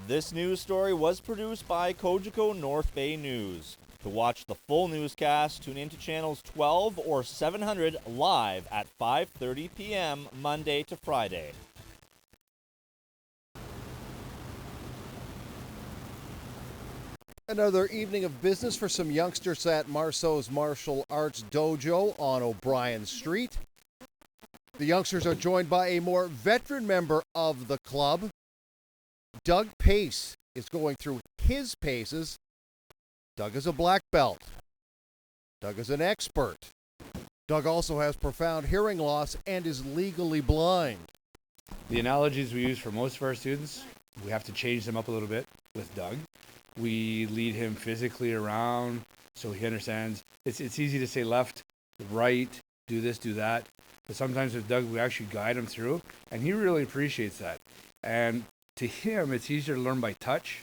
This news story was produced by Cogeco North Bay News. To watch the full newscast, tune into channels 12 or 700 live at 5:30 p.m. Monday to Friday. Another evening of business for some youngsters at Marceau's Martial Arts Dojo on O'Brien Street. The youngsters are joined by a more veteran member of the club. Doug Pace is going through his paces. Doug is a black belt. Doug is an expert. Doug also has profound hearing loss and is legally blind. The analogies we use for most of our students, we have to change them up a little bit with Doug. We lead him physically around so he understands. It's easy to say left, right, do this, do that. But sometimes with Doug, we actually guide him through, and he really appreciates that. And to him, it's easier to learn by touch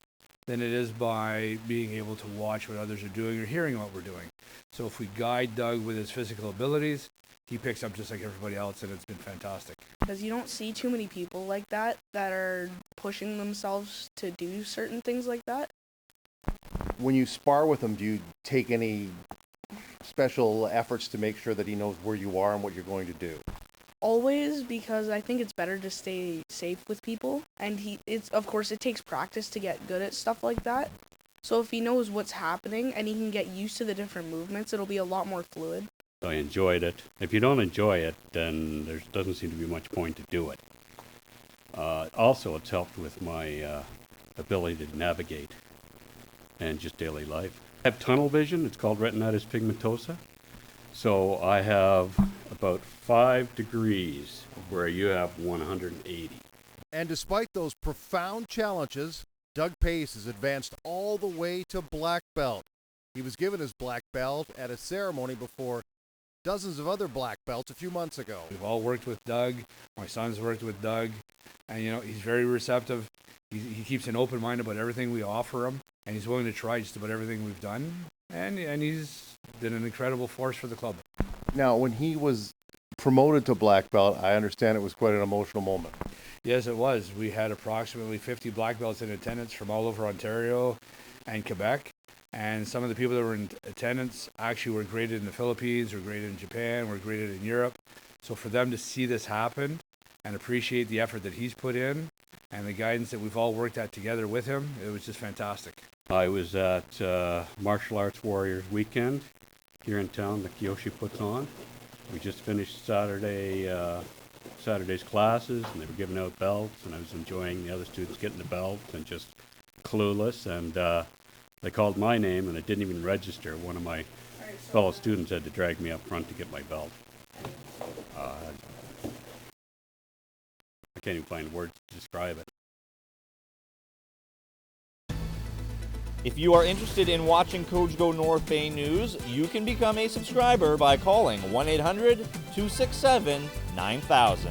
than it is by being able to watch what others are doing or hearing what we're doing. So if we guide Doug with his physical abilities, he picks up just like everybody else, and it's been fantastic. Because you don't see too many people like that are pushing themselves to do certain things like that. When you spar with him, do you take any special efforts to make sure that he knows where you are and what you're going to do? Always, because I think it's better to stay safe with people. And of course, it takes practice to get good at stuff like that. So if he knows what's happening and he can get used to the different movements, it'll be a lot more fluid. I enjoyed it. If you don't enjoy it, then there doesn't seem to be much point to do it. Also, it's helped with my ability to navigate and just daily life. I have tunnel vision. It's called retinitis pigmentosa. So I have about 5 degrees where you have 180. And despite those profound challenges, Doug Pace has advanced all the way to black belt. He was given his black belt at a ceremony before dozens of other black belts a few months ago. We've all worked with Doug. My son's worked with Doug. And, he's very receptive. He keeps an open mind about everything we offer him. And he's willing to try just about everything we've done. And he's been an incredible force for the club. Now, when he was promoted to black belt, I understand it was quite an emotional moment. Yes, it was. We had approximately 50 black belts in attendance from all over Ontario and Quebec. And some of the people that were in attendance actually were graded in the Philippines, were graded in Japan, were graded in Europe. So for them to see this happen and appreciate the effort that he's put in and the guidance that we've all worked at together with him, it was just fantastic. I was at Martial Arts Warriors Weekend here in town that Kiyoshi puts on. We just finished Saturday's classes, and they were giving out belts, and I was enjoying the other students getting the belt and just clueless. And they called my name, and it didn't even register. One of my fellow students had to drag me up front to get my belt. I can't even find words to describe it. If you are interested in watching Cogeco North Bay News, you can become a subscriber by calling 1-800-267-9000.